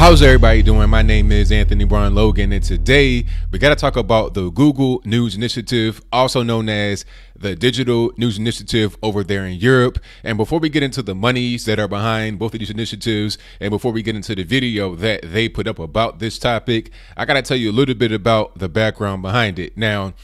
How's everybody doing? My name is Anthony Brian Logan, and today we got to talk about the Google News Initiative, also known as the Digital News Initiative over there in Europe. And before we get into the monies that are behind both of these initiatives, and before we get into the video that they put up about this topic, I got to tell you a little bit about the background behind it. Now,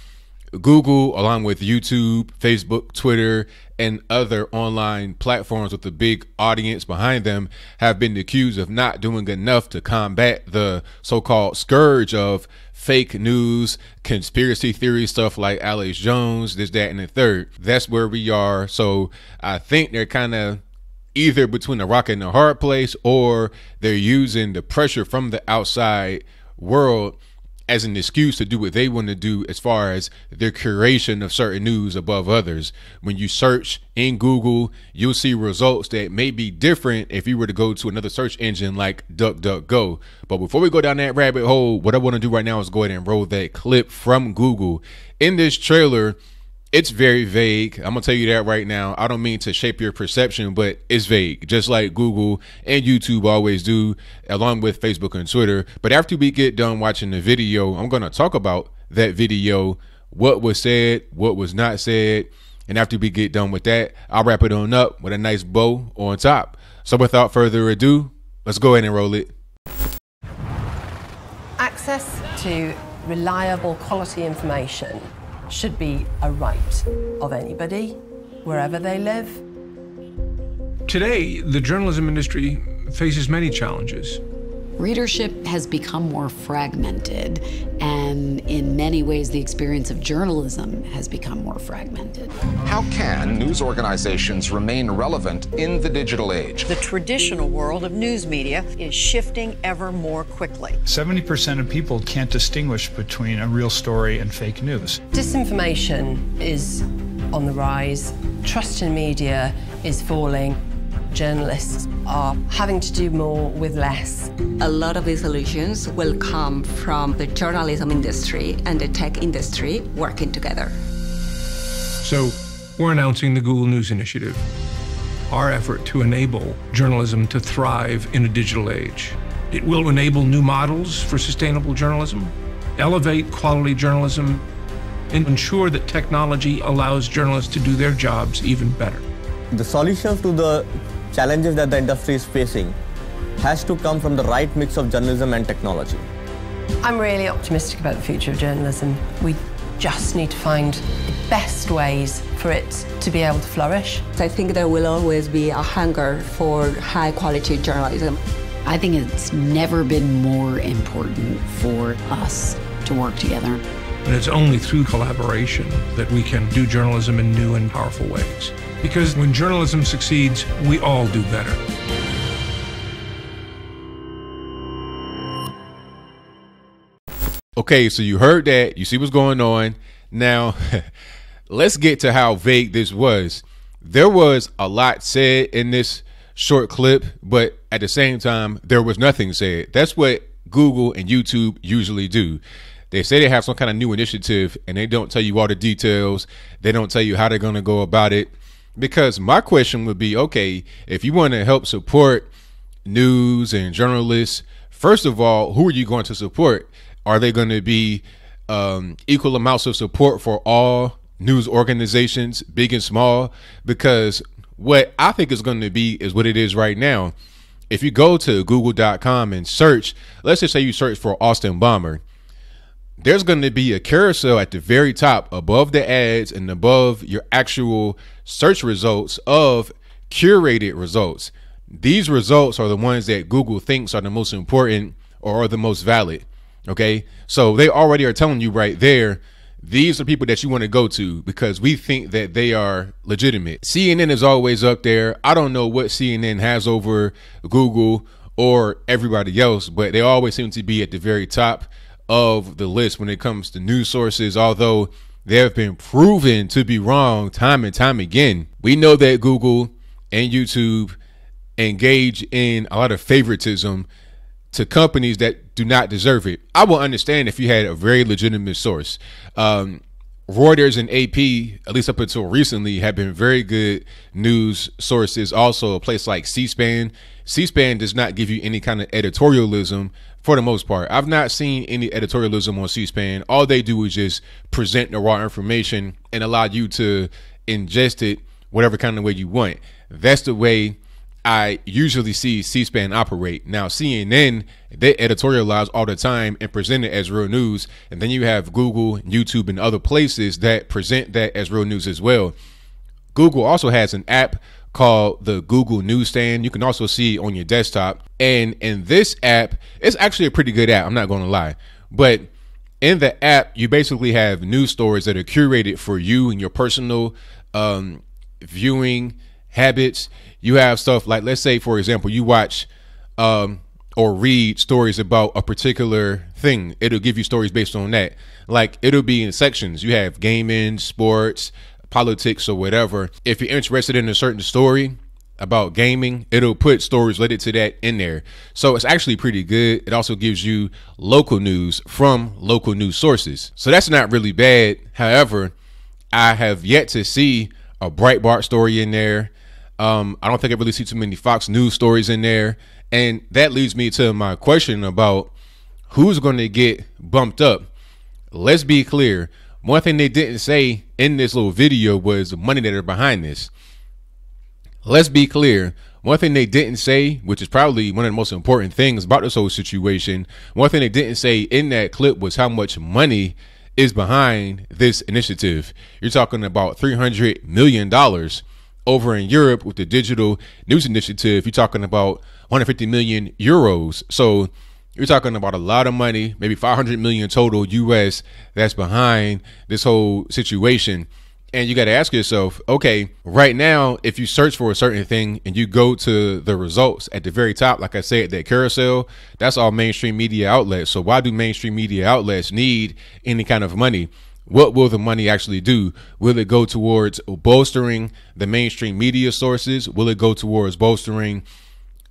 Google, along with YouTube, Facebook, Twitter, and other online platforms with a big audience behind them, have been accused of not doing enough to combat the so-called scourge of fake news, conspiracy theory stuff like Alex Jones, this, that, and the third. That's where we are. So I think they're kind of either between a rock and a hard place, or they're using the pressure from the outside world as an excuse to do what they want to do as far as their curation of certain news above others. When you search in Google, you'll see results that may be different if you were to go to another search engine like DuckDuckGo. But before we go down that rabbit hole, what I want to do right now is go ahead and roll that clip from Google. In this trailer, it's very vague. I'm gonna tell you that right now. I don't mean to shape your perception, but it's vague, just like Google and YouTube always do, along with Facebook and Twitter. But after we get done watching the video, I'm gonna talk about that video, what was said, what was not said. And after we get done with that, I'll wrap it on up with a nice bow on top. So without further ado, let's go ahead and roll it. Access to reliable quality information should be a right of anybody, wherever they live. Today, the journalism industry faces many challenges. Readership has become more fragmented, and in many ways, the experience of journalism has become more fragmented. How can news organizations remain relevant in the digital age? The traditional world of news media is shifting ever more quickly. 70% of people can't distinguish between a real story and fake news. Disinformation is on the rise. Trust in media is falling. Journalists are having to do more with less. A lot of these solutions will come from the journalism industry and the tech industry working together. So we're announcing the Google News Initiative, our effort to enable journalism to thrive in a digital age. It will enable new models for sustainable journalism, elevate quality journalism, and ensure that technology allows journalists to do their jobs even better. The solution to the challenges that the industry is facing has to come from the right mix of journalism and technology. I'm really optimistic about the future of journalism. We just need to find the best ways for it to be able to flourish. I think there will always be a hunger for high-quality journalism. I think it's never been more important for us to work together. And it's only through collaboration that we can do journalism in new and powerful ways. Because when journalism succeeds, we all do better. Okay, so you heard that. You see what's going on. Now, let's get to how vague this was. There was a lot said in this short clip, but at the same time, there was nothing said. That's what Google and YouTube usually do. They say they have some kind of new initiative, and they don't tell you all the details. They don't tell you how they're going to go about it. Because my question would be, okay, if you want to help support news and journalists, first of all, who are you going to support? Are they going to be equal amounts of support for all news organizations, big and small? Because what I think is going to be is what it is right now. If you go to google.com and search, let's just say you search for Austin Bomber, there's going to be a carousel at the very top above the ads and above your actual search results of curated results. These results are the ones that Google thinks are the most important or are the most valid. Okay, so they already are telling you right there, these are people that you want to go to because we think that they are legitimate. CNN is always up there. I don't know what CNN has over Google or everybody else, but they always seem to be at the very top of the list when it comes to news sources, although they have been proven to be wrong time and time again. We know that Google and YouTube engage in a lot of favoritism to companies that do not deserve it. I will understand if you had a very legitimate source. Reuters and AP, at least up until recently, have been very good news sources. Also, a place like C-SPAN. C-SPAN does not give you any kind of editorialism for the most part. I've not seen any editorialism on C-SPAN. All they do is just present the raw information and allow you to ingest it whatever kind of way you want. That's the way I usually see C-SPAN operate. Now, CNN, they editorialize all the time and present it as real news. And then you have Google, YouTube, and other places that present that as real news as well. Google also has an app called the Google Newsstand. You can also see it on your desktop. And in this app, it's actually a pretty good app, I'm not going to lie. But in the app, you basically have news stories that are curated for you and your personal viewing habits. You have stuff like, let's say, for example, you watch or read stories about a particular thing. It'll give you stories based on that. Like, it'll be in sections. You have gaming, sports, politics, or whatever. If you're interested in a certain story about gaming, it'll put stories related to that in there. So it's actually pretty good. It also gives you local news from local news sources. So that's not really bad. However, I have yet to see a Breitbart story in there. I don't think I really see too many Fox News stories in there. And that leads me to my question about who's going to get bumped up. Let's be clear. One thing they didn't say in this little video was the money that are behind this. Let's be clear. One thing they didn't say, which is probably one of the most important things about this whole situation, one thing they didn't say in that clip was how much money is behind this initiative. You're talking about $300 million. Over in Europe with the digital news initiative, you're talking about 150 million euros. So you're talking about a lot of money, maybe 500 million total US that's behind this whole situation. And you got to ask yourself, okay, right now, if you search for a certain thing and you go to the results at the very top, like I said, that carousel, that's all mainstream media outlets. So why do mainstream media outlets need any kind of money? What will the money actually do? Will it go towards bolstering the mainstream media sources? Will it go towards bolstering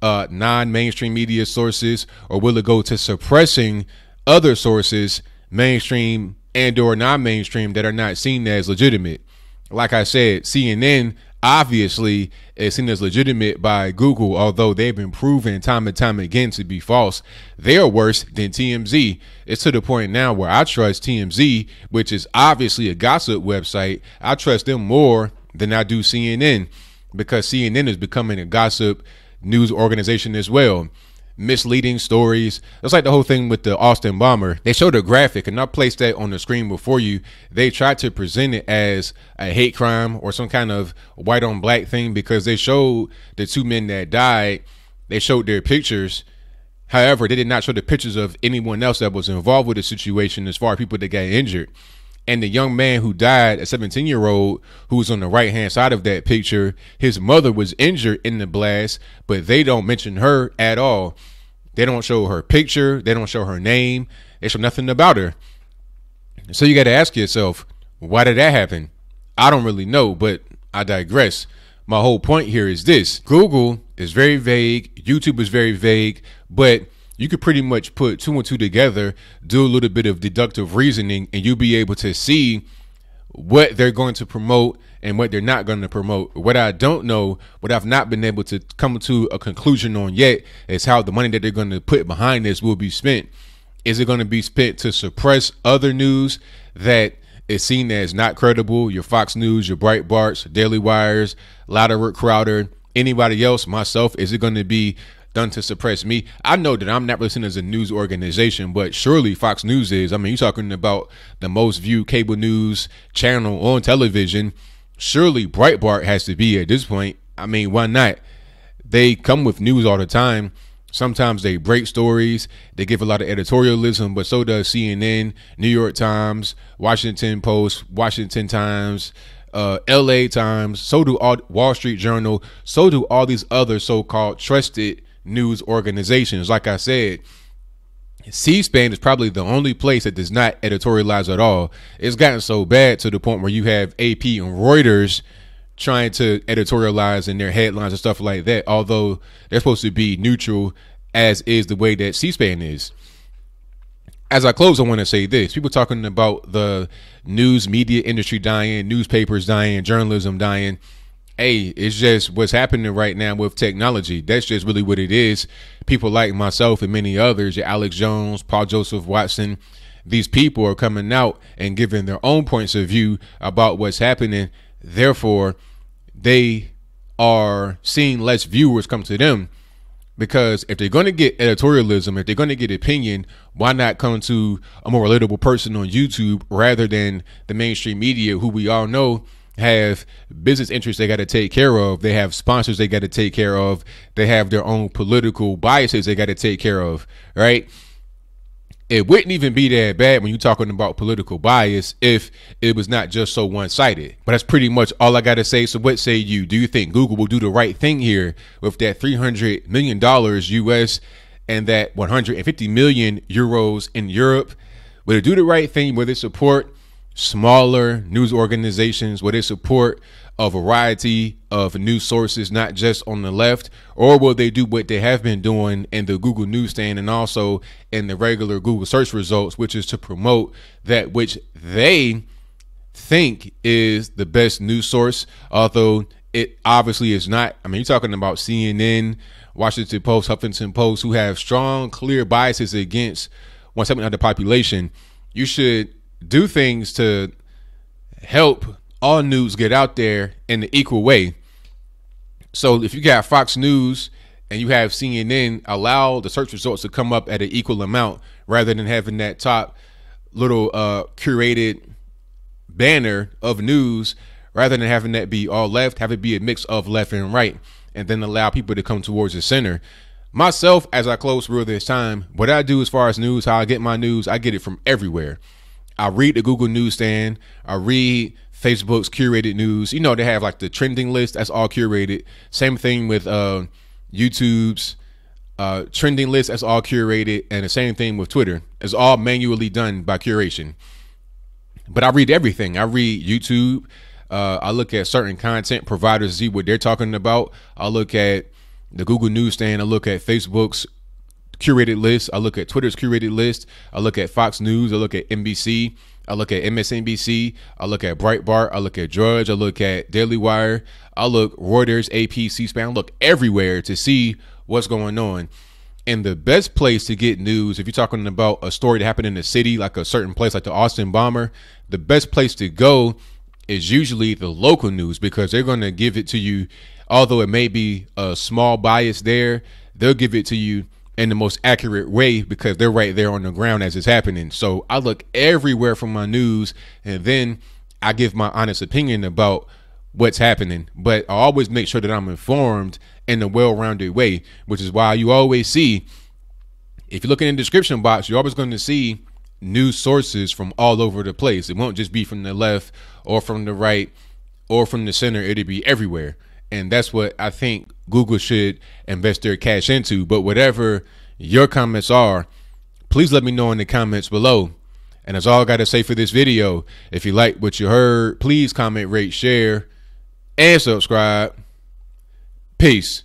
non-mainstream media sources? Or will it go to suppressing other sources, mainstream and or non-mainstream, that are not seen as legitimate? Like I said, CNN obviously is seen as legitimate by Google, although they've been proven time and time again to be false. They are worse than TMZ. It's to the point now where I trust TMZ, which is obviously a gossip website. I trust them more than I do CNN, because CNN is becoming a gossip news organization as well. Misleading stories. That's like the whole thing with the Austin bomber. They showed a graphic, and I placed that on the screen before you. They tried to present it as a hate crime or some kind of white on black thing, because they showed the two men that died. They showed their pictures. However, they did not show the pictures of anyone else that was involved with the situation as far as people that got injured. And the young man who died, a 17-year-old who was on the right-hand side of that picture, his mother was injured in the blast, but they don't mention her at all. They don't show her picture. They don't show her name. They show nothing about her. So you got to ask yourself, why did that happen? I don't really know, but I digress. My whole point here is this. Google is very vague. YouTube is very vague, but you could pretty much put two and two together, do a little bit of deductive reasoning, and you'll be able to see what they're going to promote and what they're not going to promote. What I don't know, what I've not been able to come to a conclusion on yet, is how the money that they're going to put behind this will be spent. Is it going to be spent to suppress other news that is seen as not credible? Your Fox News, your Breitbarts, Daily Wires, Louder, Crowder, anybody else, myself? Is it going to be done to suppress me? I know that I'm not really seen as a news organization, but surely Fox News is. I mean, you're talking about the most viewed cable news channel on television. Surely Breitbart has to be at this point. I mean, why not? They come with news all the time. Sometimes they break stories. They give a lot of editorialism, but so does CNN, New York Times, Washington Post, Washington Times, LA Times. So do all Wall Street Journal. So do all these other so-called trusted news organizations. Like I said, C-SPAN is probably the only place that does not editorialize at all. It's gotten so bad to the point where you have AP and Reuters trying to editorialize in their headlines and stuff like that, although they're supposed to be neutral, as is the way that C-SPAN is. as I close, I want to say this. People talking about the news media industry dying, newspapers dying, journalism dying. Hey, it's just what's happening right now with technology. That's just really what it is. People like myself and many others, your Alex Jones, Paul Joseph Watson, these people are coming out and giving their own points of view about what's happening. Therefore, they are seeing less viewers come to them. Because if they're going to get editorialism, if they're going to get opinion, why not come to a more relatable person on YouTube rather than the mainstream media, who we all know have business interests they got to take care of. They have sponsors they got to take care of. They have their own political biases they got to take care of, right? It wouldn't even be that bad when you're talking about political bias if it was not just so one-sided. But that's pretty much all I got to say. So what say you? Do you think Google will do the right thing here with that $300 million US and that 150 million euros in Europe? Will it do the right thing? Will it support smaller news organizations? Will it support a variety of news sources, not just on the left? Or will they do what they have been doing in the Google newsstand and also in the regular Google search results, which is to promote that which they think is the best news source, although it obviously is not? I mean, you're talking about CNN, Washington Post, Huffington Post, who have strong, clear biases against 1/7 of the population. You should do things to help all news get out there in the equal way. So if you got Fox News and you have CNN, allow the search results to come up at an equal amount rather than having that top little curated banner of news, rather than having that be all left, have it be a mix of left and right, and then allow people to come towards the center. Myself, as I close through this time, what I do as far as news, how I get my news, I get it from everywhere. I read the Google newsstand. I read Facebook's curated news. You know, they have like the trending list. That's all curated. Same thing with YouTube's trending list. That's all curated. And the same thing with Twitter. It's all manually done by curation. But I read everything. I read YouTube. I look at certain content providers to see what they're talking about. I look at the Google newsstand. I look at Facebook's curated list. I look at Twitter's curated list. I look at Fox News. I look at NBC. I look at MSNBC. I look at Breitbart. I look at Drudge. I look at Daily Wire. I look Reuters, AP, C-SPAN. I look everywhere to see what's going on. And the best place to get news, if you're talking about a story that happened in the city, like a certain place like the Austin bomber, the best place to go is usually the local news, because they're going to give it to you, although it may be a small bias there, they'll give it to you in the most accurate way because they're right there on the ground as it's happening. So I look everywhere for my news, and then I give my honest opinion about what's happening. But I always make sure that I'm informed in a well-rounded way, which is why you always see, if you look in the description box, you're always going to see news sources from all over the place. It won't just be from the left or from the right or from the center. It'll be everywhere. And that's what I think Google should invest their cash into. But whatever your comments are, please let me know in the comments below. And that's all I got to say for this video. If you like what you heard, please comment, rate, share, and subscribe. Peace.